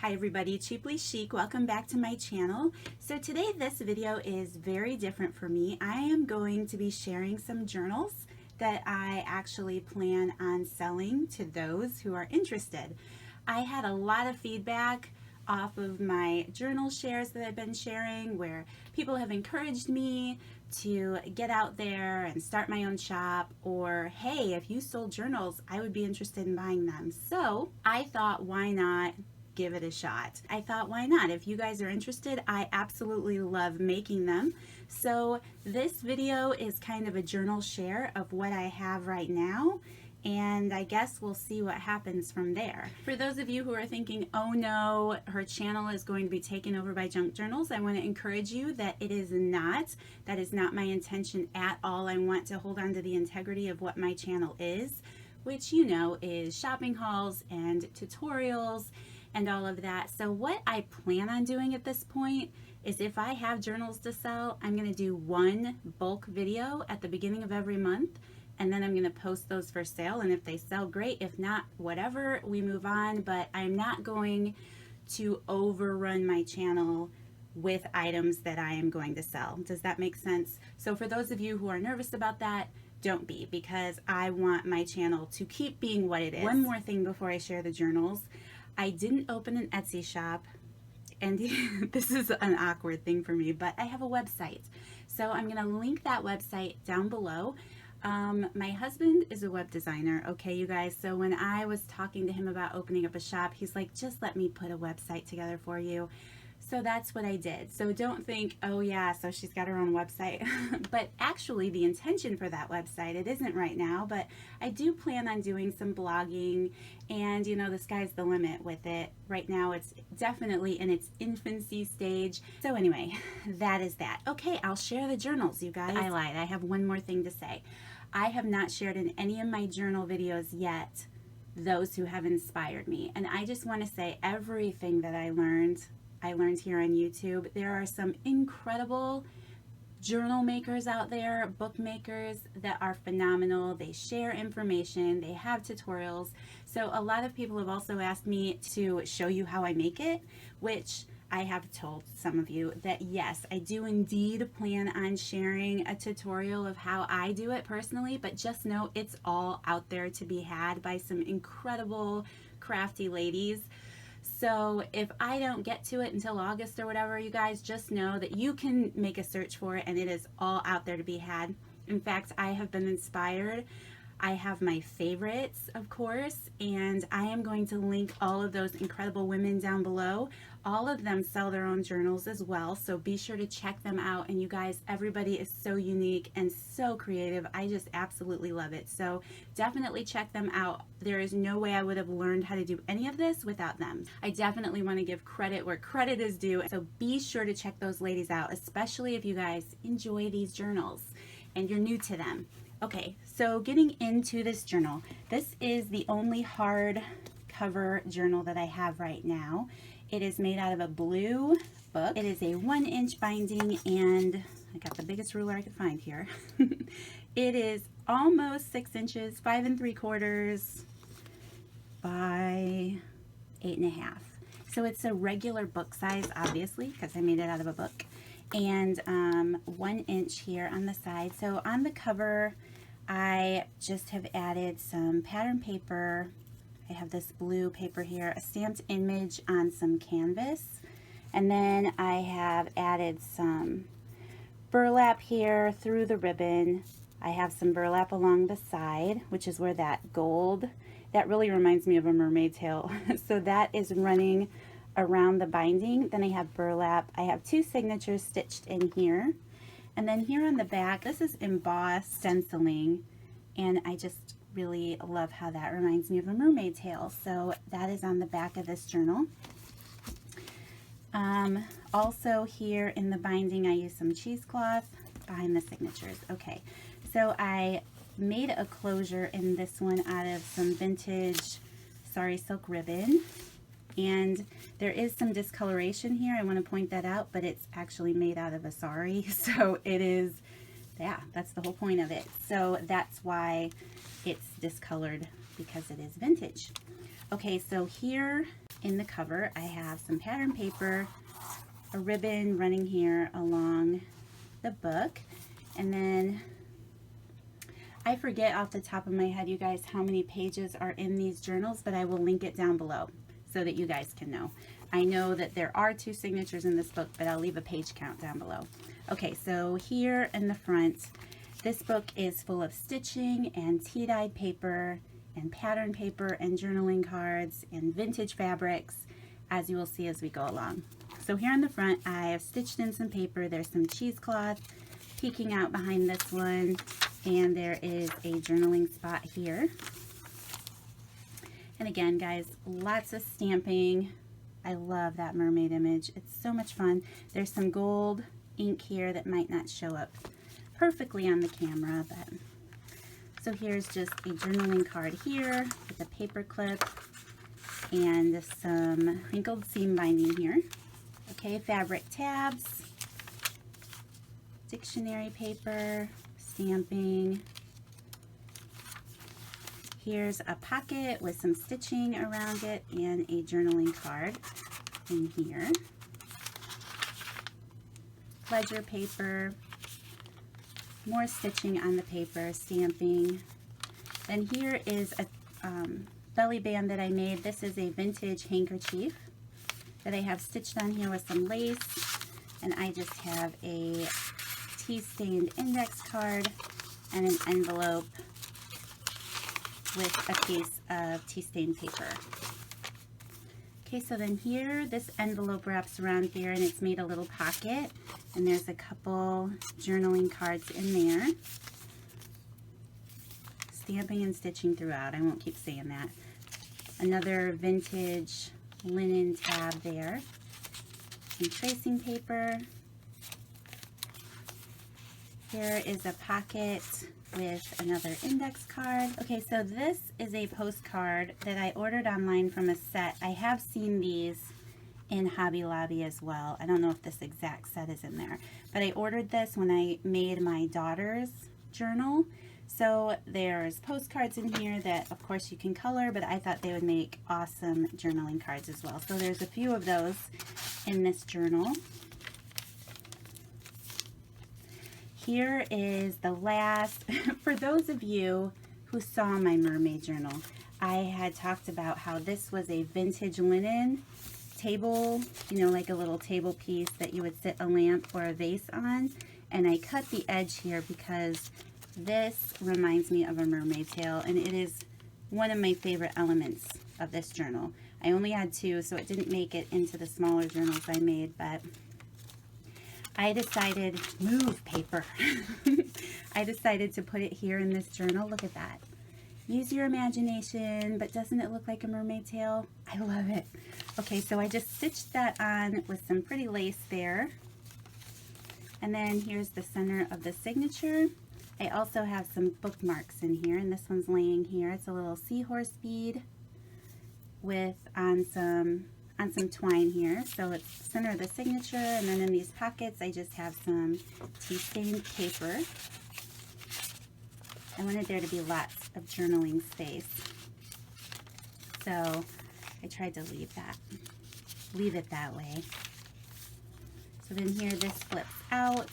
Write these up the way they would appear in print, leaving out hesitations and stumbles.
Hi everybody, Cheaply Chic. Welcome back to my channel. So today this video is very different for me. I am going to be sharing some journals that I actually plan on selling to those who are interested. I had a lot of feedback off of my journal shares that I've been sharing where people have encouraged me to get out there and start my own shop, or hey, if you sold journals, I would be interested in buying them. So I thought, why not give it a shot? I thought, why not? If you guys are interested, I absolutely love making them. So this video is kind of a journal share of what I have right now, and I guess we'll see what happens from there. For those of you who are thinking, oh no, her channel is going to be taken over by junk journals, I want to encourage you that it is not. That is not my intention at all. I want to hold on to the integrity of what my channel is, which you know is shopping hauls and tutorials and all of that. So what I plan on doing at this point is, if I have journals to sell, I'm going to do one bulk video at the beginning of every month, and then I'm going to post those for sale, and if they sell, great. If not, whatever, we move on. But I'm not going to overrun my channel with items that I am going to sell. Does that make sense? So for those of you who are nervous about that, don't be, because I want my channel to keep being what it is. One more thing before I share the journals. I didn't open an Etsy shop, and this is an awkward thing for me, but I have a website. So I'm going to link that website down below. My husband is a web designer, okay, you guys, so when I was talking to him about opening up a shop, he's like, just let me put a website together for you. So that's what I did. So don't think, oh yeah, so she's got her own website. But actually the intention for that website, it isn't right now, but I do plan on doing some blogging, and you know, the sky's the limit with it. Right now it's definitely in its infancy stage. So anyway, that is that. Okay, I'll share the journals, you guys. I lied, I have one more thing to say. I have not shared in any of my journal videos yet those who have inspired me. And I just want to say, everything that I learned here on YouTube. There are some incredible journal makers out there, bookmakers that are phenomenal. They share information, they have tutorials. So a lot of people have also asked me to show you how I make it, which I have told some of you that yes, I do indeed plan on sharing a tutorial of how I do it personally, but just know it's all out there to be had by some incredible crafty ladies. So if I don't get to it until August or whatever, you guys just know that you can make a search for it, and it is all out there to be had. In fact, I have been inspired. I have my favorites, of course, and I am going to link all of those incredible women down below. All of them sell their own journals as well, so be sure to check them out. And you guys, everybody is so unique and so creative. I just absolutely love it. So definitely check them out. There is no way I would have learned how to do any of this without them. I definitely want to give credit where credit is due, so be sure to check those ladies out, especially if you guys enjoy these journals and you're new to them. Okay, so getting into this journal, this is the only hardcover journal that I have right now. It is made out of a blue book. It is a 1-inch binding, and I got the biggest ruler I could find here. It is almost 6 inches, 5 3/4 by 8 1/2. So it's a regular book size, obviously, because I made it out of a book. And 1 inch here on the side. So on the cover, I just have added some pattern paper. I have this blue paper here, a stamped image on some canvas, and then I have added some burlap here through the ribbon. I have some burlap along the side, which is where that gold, that really reminds me of a mermaid tail. So that is running around the binding. Then I have burlap. I have 2 signatures stitched in here. And then here on the back, this is embossed stenciling, and I just really love how that reminds me of a mermaid tail. So that is on the back of this journal. Also here in the binding, I use some cheesecloth behind the signatures. Okay, so I made a closure in this one out of some vintage sari silk ribbon. And there is some discoloration here. I want to point that out, but it's actually made out of a sari. So it is, yeah, that's the whole point of it. So that's why it's discolored, because it is vintage. Okay, so here in the cover, I have some pattern paper, a ribbon running here along the book, and then I forget off the top of my head, you guys, how many pages are in these journals, but I will link it down below so that you guys can know. I know that there are 2 signatures in this book, but I'll leave a page count down below. Okay, so here in the front, this book is full of stitching and tea-dyed paper and pattern paper and journaling cards and vintage fabrics, as you will see as we go along. So here in the front, I have stitched in some paper. There's some cheesecloth peeking out behind this one, and there is a journaling spot here. And again, guys, lots of stamping. I love that mermaid image. It's so much fun. There's some gold ink here that might not show up perfectly on the camera, but so here's just a journaling card here with a paper clip and some wrinkled seam binding here. Okay, fabric tabs, dictionary paper, stamping. Here's a pocket with some stitching around it and a journaling card in here. Ledger paper, more stitching on the paper, stamping. Then here is a belly band that I made. This is a vintage handkerchief that I have stitched on here with some lace, and I just have a tea-stained index card and an envelope with a piece of tea-stained paper. Okay, so then here, this envelope wraps around here and it's made a little pocket, and there's a couple journaling cards in there. Stamping and stitching throughout, I won't keep saying that. Another vintage linen tab there. Some tracing paper. Here is a pocket with another index card. Okay, so this is a postcard that I ordered online from a set. I have seen these in Hobby Lobby as well. I don't know if this exact set is in there, but I ordered this when I made my daughter's journal. So there's postcards in here that of course you can color, but I thought they would make awesome journaling cards as well. So there's a few of those in this journal. Here is the last, for those of you who saw my mermaid journal, I had talked about how this was a vintage linen table, you know, like a little table piece that you would sit a lamp or a vase on. And I cut the edge here because this reminds me of a mermaid tail, and it is one of my favorite elements of this journal. I only had 2, so it didn't make it into the smaller journals I made, but I decided, move paper. I decided to put it here in this journal. Look at that. Use your imagination, but doesn't it look like a mermaid tail? I love it. Okay, so I just stitched that on with some pretty lace there. And then here's the center of the signature. I also have some bookmarks in here, and this one's laying here. It's a little seahorse bead with on some twine here. So it's the center of the signature, and then in these pockets I just have some tea-stained paper. I wanted there to be lots of journaling space, so I tried to leave it that way. So then here this flips out,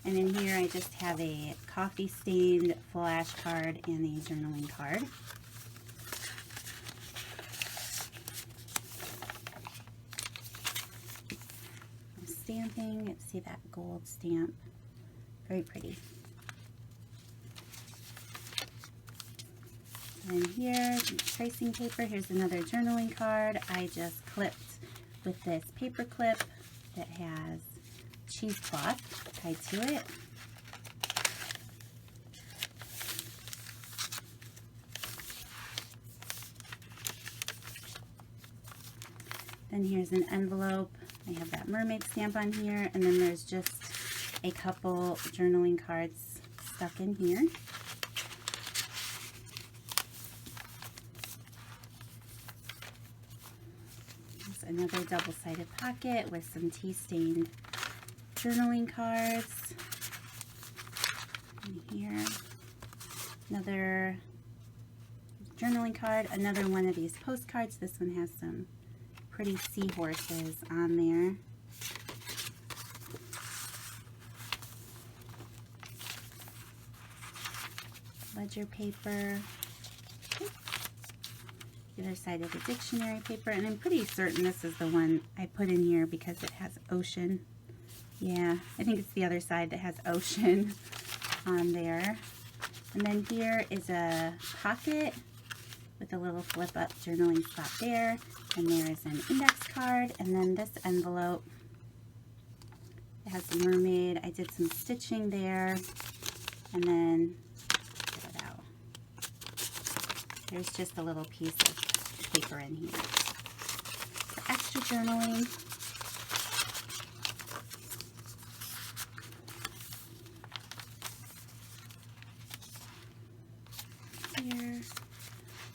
and in here I just have a coffee-stained flash card and a journaling card. Stamping, see that gold stamp, very pretty. And here, tracing paper, here's another journaling card. I just clipped with this paper clip that has cheesecloth tied to it. Then here's an envelope. I have that mermaid stamp on here, and then there's just a couple journaling cards stuck in here. There's another double-sided pocket with some tea-stained journaling cards. And here, another journaling card, another one of these postcards. This one has some pretty seahorses on there. Ledger paper. The other side of the dictionary paper, and I'm pretty certain this is the one I put in here because it has ocean. Yeah, I think it's the other side that has ocean on there. And then here is a pocket with a little flip up journaling spot there, and there is an index card, and then this envelope, it has the mermaid. I did some stitching there, and then get it out. There's just a little piece of paper in here for extra journaling. Here.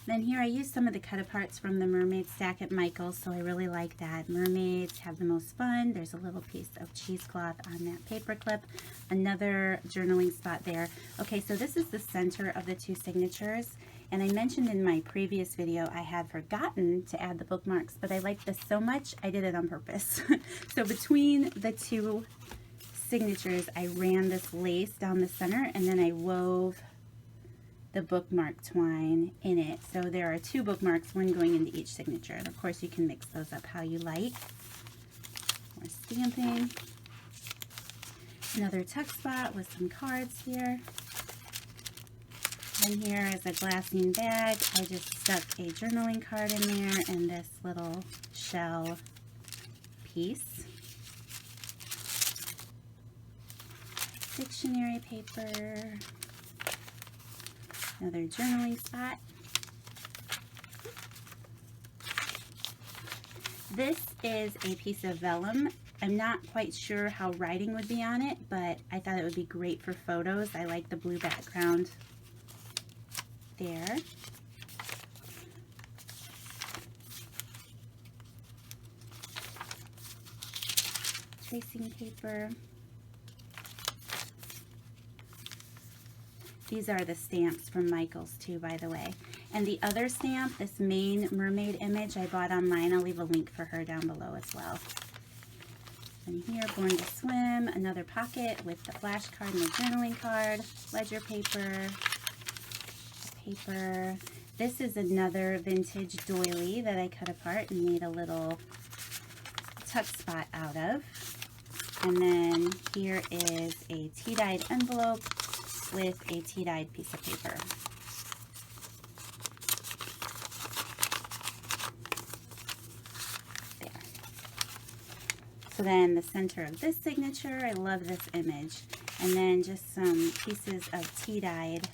Then here I used some of the cut-aparts from the Mermaid stack at Michael's, so I really like that. Mermaids have the most fun. There's a little piece of cheesecloth on that paper clip. Another journaling spot there. Okay, so this is the center of the two signatures. And I mentioned in my previous video I had forgotten to add the bookmarks, but I like this so much I did it on purpose. So between the two signatures I ran this lace down the center, and then I wove the bookmark twine in it. So there are two bookmarks, one going into each signature. And of course you can mix those up how you like. More stamping. Another tuck spot with some cards here. And here is a glassine bag. I just stuck a journaling card in there and this little shell piece. Dictionary paper. Another journaling spot. This is a piece of vellum. I'm not quite sure how writing would be on it, but I thought it would be great for photos. I like the blue background there. Tracing paper. These are the stamps from Michael's too, by the way. And the other stamp, this main mermaid image I bought online. I'll leave a link for her down below as well. And here, Born to Swim, another pocket with the flash card and the journaling card, ledger paper, paper. This is another vintage doily that I cut apart and made a little tuck spot out of. And then here is a tea-dyed envelope with a tea-dyed piece of paper. There. So then the center of this signature, I love this image. And then just some pieces of tea-dyed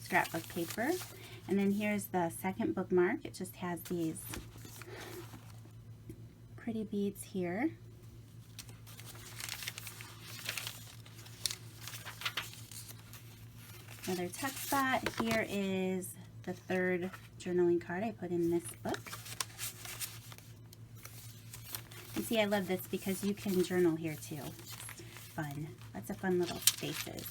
scrapbook paper. And then here's the second bookmark. It just has these pretty beads here. Another tuck spot. Here is the third journaling card I put in this book. And see, I love this because you can journal here too. Just fun. Lots of fun little spaces.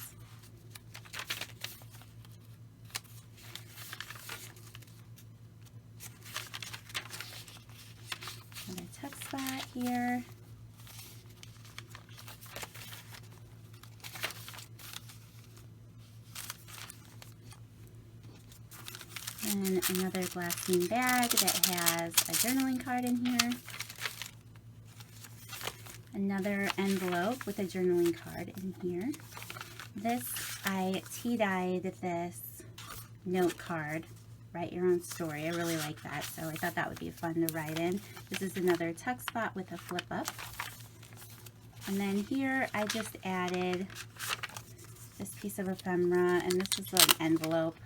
Another tuck spot here. And another glassine bag that has a journaling card in here. Another envelope with a journaling card in here. This, I tea-dyed this note card, Write Your Own Story. I really like that, so I thought that would be fun to write in. This is another tuck spot with a flip up. And then here I just added this piece of ephemera, and this is an envelope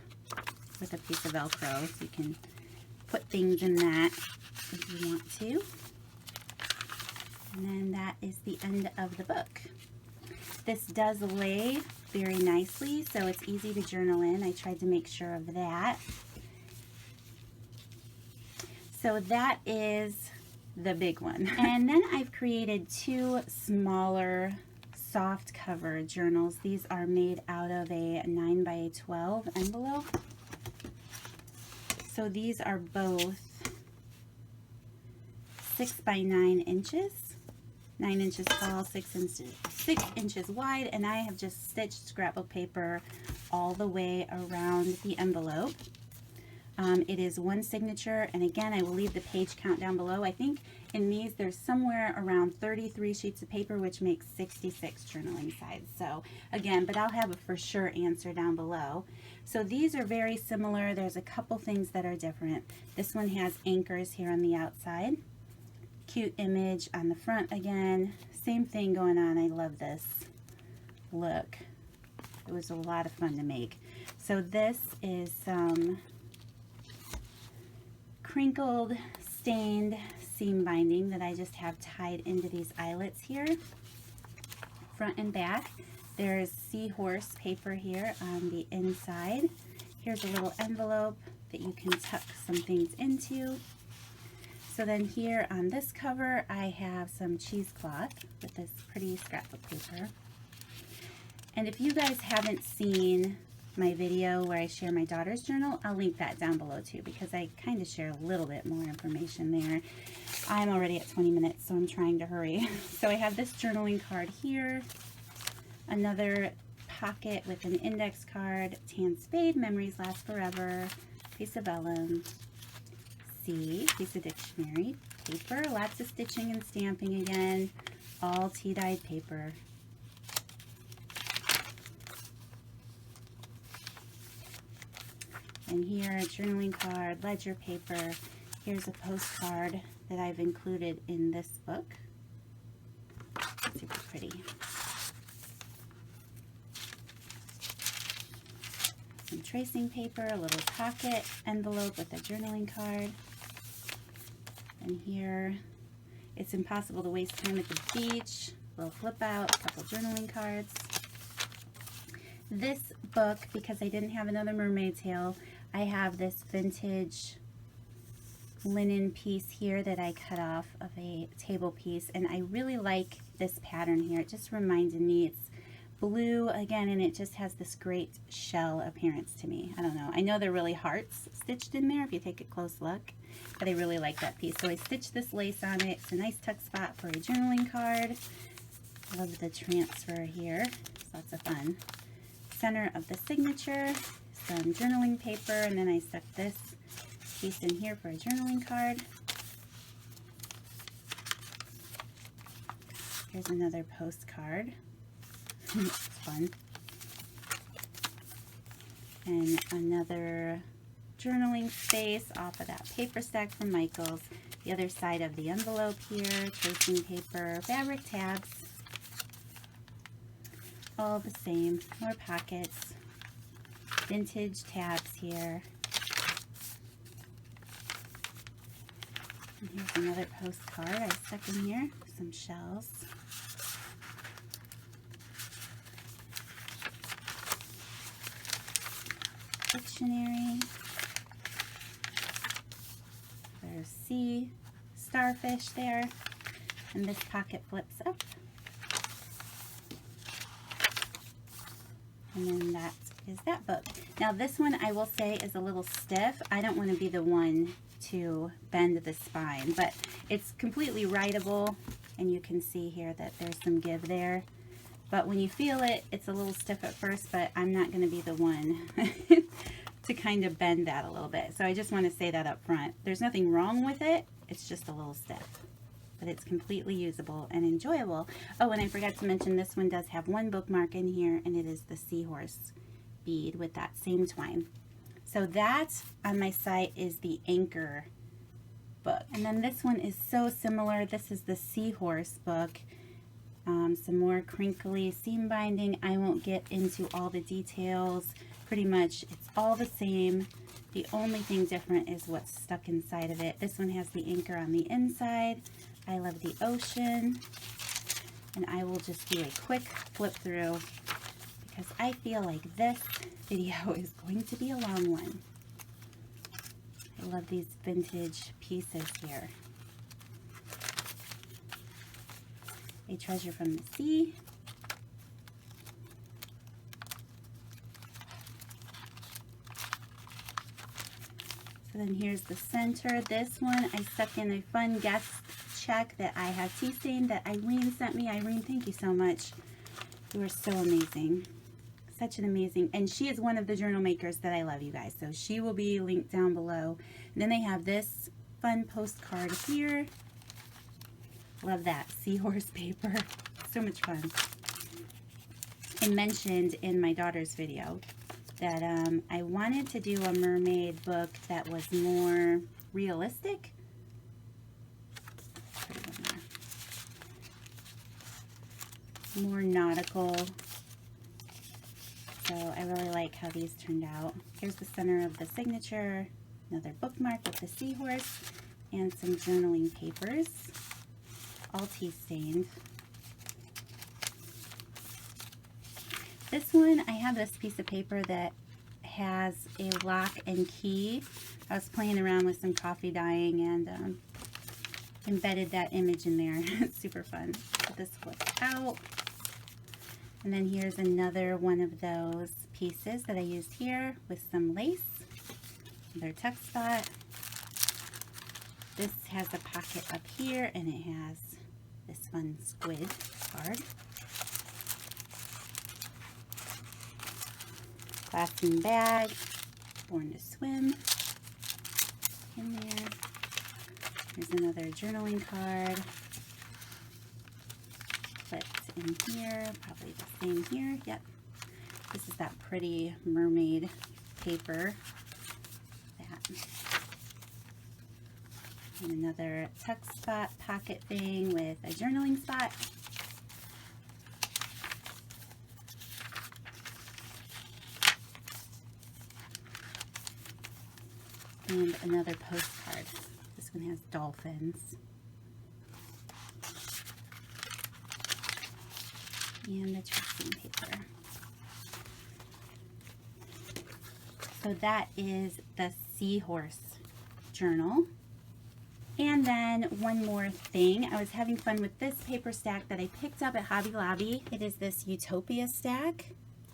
with a piece of Velcro, so you can put things in that if you want to. And then that is the end of the book. This does lay very nicely, so it's easy to journal in. I tried to make sure of that. So that is the big one. And then I've created two smaller soft cover journals. These are made out of a 9x12 envelope. So these are both 6 by 9 inches. 9 inches tall, 6 inches wide, and I have just stitched scrapbook paper all the way around the envelope. It is one signature, and again, I will leave the page count down below. I think in these there's somewhere around 33 sheets of paper, which makes 66 journaling sides. So again, but I'll have a for sure answer down below. So these are very similar. There's a couple things that are different. This one has anchors here on the outside. Cute image on the front again. Same thing going on. I love this look. It was a lot of fun to make. So this is some crinkled, stained seam binding that I just have tied into these eyelets here, front and back. There's seahorse paper here on the inside. Here's a little envelope that you can tuck some things into. So then here on this cover, I have some cheesecloth with this pretty scrapbook paper. And if you guys haven't seen my video where I share my daughter's journal, I'll link that down below too, because I kind of share a little bit more information there. I'm already at 20 minutes, so I'm trying to hurry. So I have this journaling card here, another pocket with an index card, tan spade, memories last forever, piece of vellum, piece of dictionary, paper, lots of stitching and stamping again, all tea-dyed paper. And here, a journaling card, ledger paper. Here's a postcard that I've included in this book. Super pretty. Some tracing paper, a little pocket envelope with a journaling card. And here, it's impossible to waste time at the beach. A little flip out, a couple journaling cards. This book, because I didn't have another mermaid tail, I have this vintage linen piece here that I cut off of a table piece, and I really like this pattern here. It just reminded me, it's blue again, and it just has this great shell appearance to me. I don't know. I know they're really hearts stitched in there if you take a close look, but I really like that piece. So I stitched this lace on it. It's a nice tuck spot for a journaling card. Love the transfer here. It's lots of fun. Center of the signature, some journaling paper, and then I stuck this piece in here for a journaling card. Here's another postcard. It's fun. And another journaling space off of that paper stack from Michael's. The other side of the envelope here, tracing paper, fabric tabs. All the same, more pockets, vintage tabs here. And here's another postcard I stuck in here, some shells. Dictionary. There's sea, starfish there, and this pocket flips up. And then that is that book. Now this one, I will say, is a little stiff. I don't want to be the one to bend the spine, but it's completely writable, and you can see here that there's some give there. But when you feel it, it's a little stiff at first, but I'm not going to be the one to kind of bend that a little bit. So I just want to say that up front. There's nothing wrong with it. It's just a little stiff, but it's completely usable and enjoyable. Oh, and I forgot to mention, this one does have one bookmark in here, and it is the seahorse bead with that same twine. So that on my site is the Anchor book. And then this one is so similar. This is the Seahorse book. Some more crinkly seam binding. I won't get into all the details. Pretty much it's all the same. The only thing different is what's stuck inside of it. This one has the anchor on the inside. I love the ocean. And I will just do a quick flip through because I feel like this video is going to be a long one. I love these vintage pieces here. A treasure from the sea. So then here's the center. This one I stuck in a fun guest check that I have tea stained that Irene sent me. Irene, thank you so much. You are so amazing. Such an amazing, and she is one of the journal makers that I love, you guys. So she will be linked down below. And then they have this fun postcard here. Love that seahorse paper. So much fun. I mentioned in my daughter's video that I wanted to do a mermaid book that was more realistic. More nautical. So I really like how these turned out. Here's the center of the signature, another bookmark with the seahorse, and some journaling papers, all tea stained. This one, I have this piece of paper that has a lock and key. I was playing around with some coffee dyeing and embedded that image in there. It's super fun. So this flips out. And then here's another one of those pieces that I used here with some lace. Another tuck spot. This has a pocket up here, and it has this fun squid card. Glassine bag, Born to Swim in there. Here's another journaling card. Clips in here, probably the same here. Yep. This is that pretty mermaid paper. That. And another tuck spot pocket thing with a journaling spot. And another postcard. This one has dolphins. And the tracing paper. So that is the seahorse journal. And then one more thing, I was having fun with this paper stack that I picked up at Hobby Lobby. It is this Utopia stack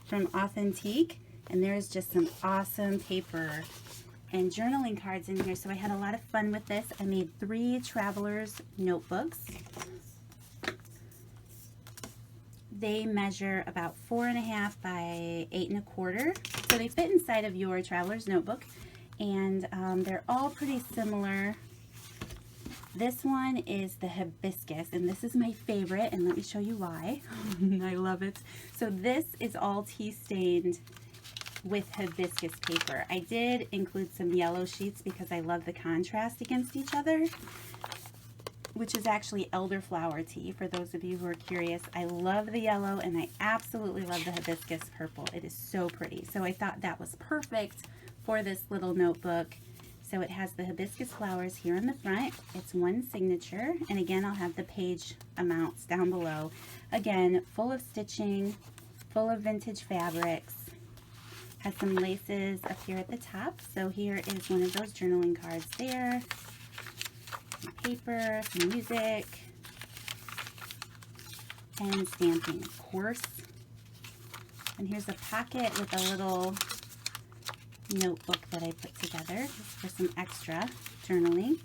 from Authentique, and there's just some awesome paper and journaling cards in here. So I had a lot of fun with this. I made 3 traveler's notebooks. They measure about 4.5 by 8.25, so they fit inside of your traveler's notebook, and they're all pretty similar. This one is the hibiscus, and this is my favorite, and let me show you why. I love it. So this is all tea stained with hibiscus paper. I did include some yellow sheets because I love the contrast against each other, which is actually elderflower tea, for those of you who are curious. I love the yellow, and I absolutely love the hibiscus purple. It is so pretty. So I thought that was perfect for this little notebook. So it has the hibiscus flowers here in the front. It's one signature, and again, I'll have the page amounts down below. Again, full of stitching, full of vintage fabrics. Has some laces up here at the top. So here is one of those journaling cards there. Paper, some music, and stamping, of course. And here's a pocket with a little notebook that I put together for some extra journaling.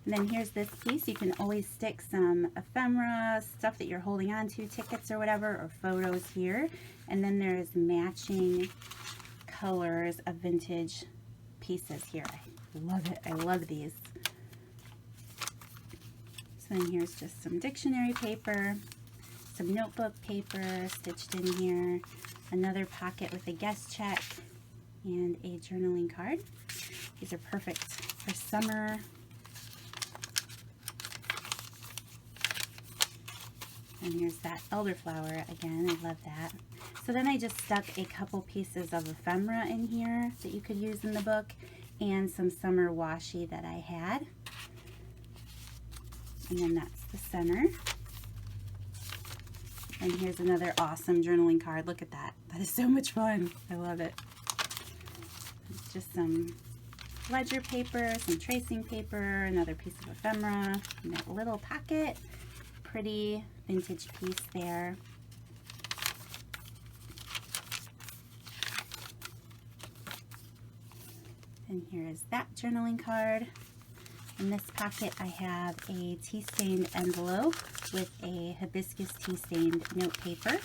And then here's this piece. You can always stick some ephemera, stuff that you're holding on to, tickets or whatever, or photos here. And then there's matching colors of vintage pieces here. I love it. I love these. So then here's just some dictionary paper, some notebook paper stitched in here, another pocket with a guest check, and a journaling card. These are perfect for summer. And here's that elderflower again. I love that. So then I just stuck a couple pieces of ephemera in here that you could use in the book, and some summer washi that I had. And then that's the center. And here's another awesome journaling card. Look at that. That is so much fun. I love it. It's just some ledger paper, some tracing paper, another piece of ephemera, and that little pocket. Pretty vintage piece there. And here is that journaling card. In this pocket I have a tea-stained envelope with a hibiscus tea-stained note paper.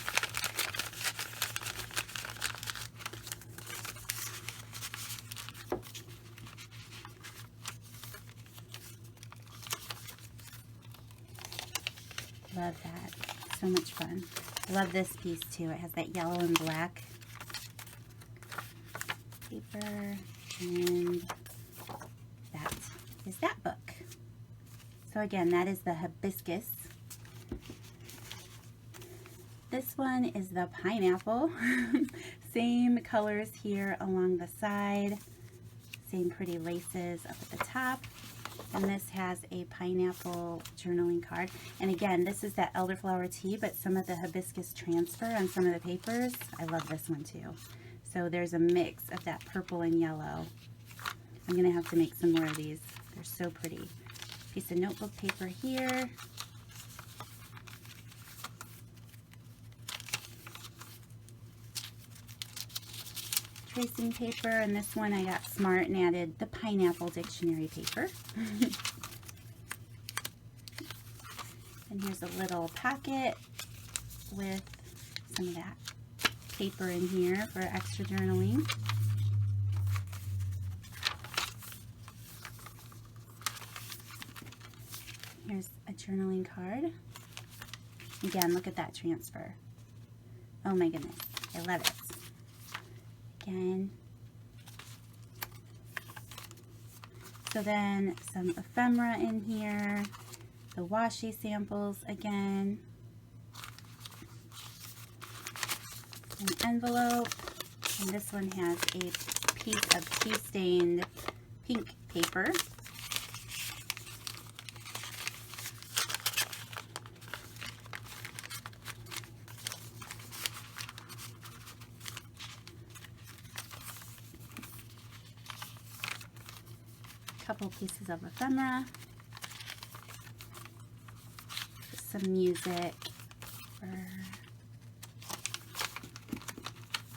Love that. So much fun. Love this piece too. It has that yellow and black paper, and that is that book. So again, that is the hibiscus. This one is the pineapple. Same colors here along the side. Same pretty laces up at the top. And this has a pineapple journaling card. And again, this is that elderflower tea, but some of the hibiscus transfer on some of the papers. I love this one too. So there's a mix of that purple and yellow. I'm gonna have to make some more of these. They're so pretty. Piece of notebook paper here. Tracing paper, and this one I got smart and added the pineapple dictionary paper. And here's a little pocket with some of that paper in here for extra journaling. Here's a journaling card. Again, look at that transfer. Oh my goodness, I love it. Again. So then some ephemera in here, the washi samples again, an envelope, and this one has a piece of tea-stained pink paper. Couple pieces of ephemera, some music.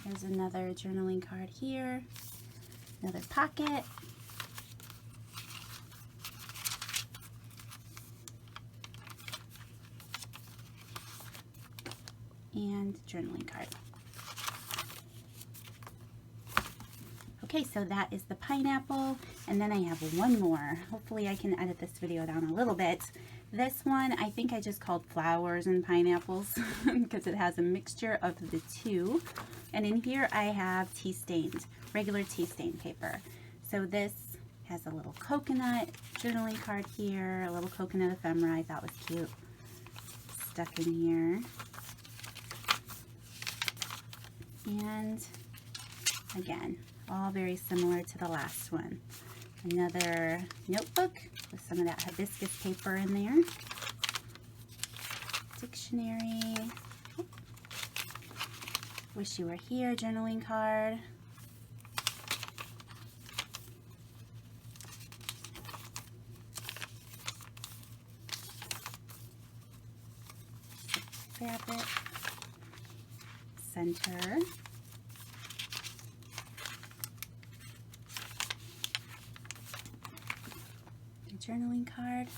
There's another journaling card here, another pocket, and journaling card. Okay, so that is the pineapple, and then I have one more. Hopefully I can edit this video down a little bit. This one I think I just called flowers and pineapples because it has a mixture of the two. And in here I have tea-stained, regular tea-stained paper. So this has a little coconut journaling card here, a little coconut ephemera I thought was cute, stuck in here. And again, all very similar to the last one. Another notebook with some of that hibiscus paper in there. Dictionary. Wish You Were Here journaling card. Fabric. Center. Journaling card,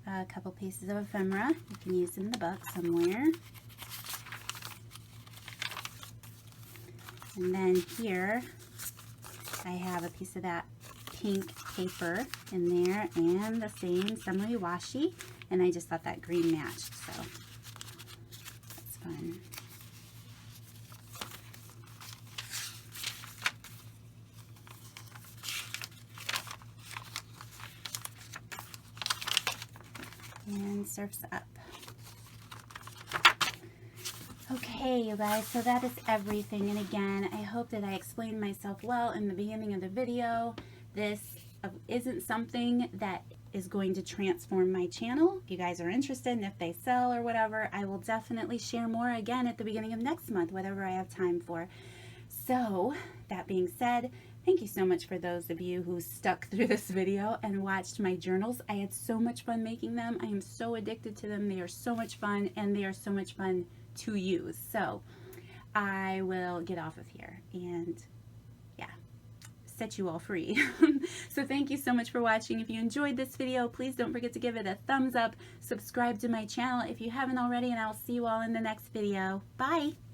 a couple pieces of ephemera you can use in the book somewhere, and then here I have a piece of that pink paper in there and the same summery washi, and I just thought that green matched, so that's fun. And surfs up. Okay, you guys, so that is everything. And again, I hope that I explained myself well in the beginning of the video. This isn't something that is going to transform my channel. If you guys are interested and if they sell or whatever, I will definitely share more again at the beginning of next month, whatever I have time for. So, that being said, thank you so much for those of you who stuck through this video and watched my journals. I had so much fun making them. I am so addicted to them. They are so much fun, and they are so much fun to use. So I will get off of here, and yeah, set you all free. So thank you so much for watching. If you enjoyed this video, please don't forget to give it a thumbs up, subscribe to my channel if you haven't already, and I'll see you all in the next video. Bye!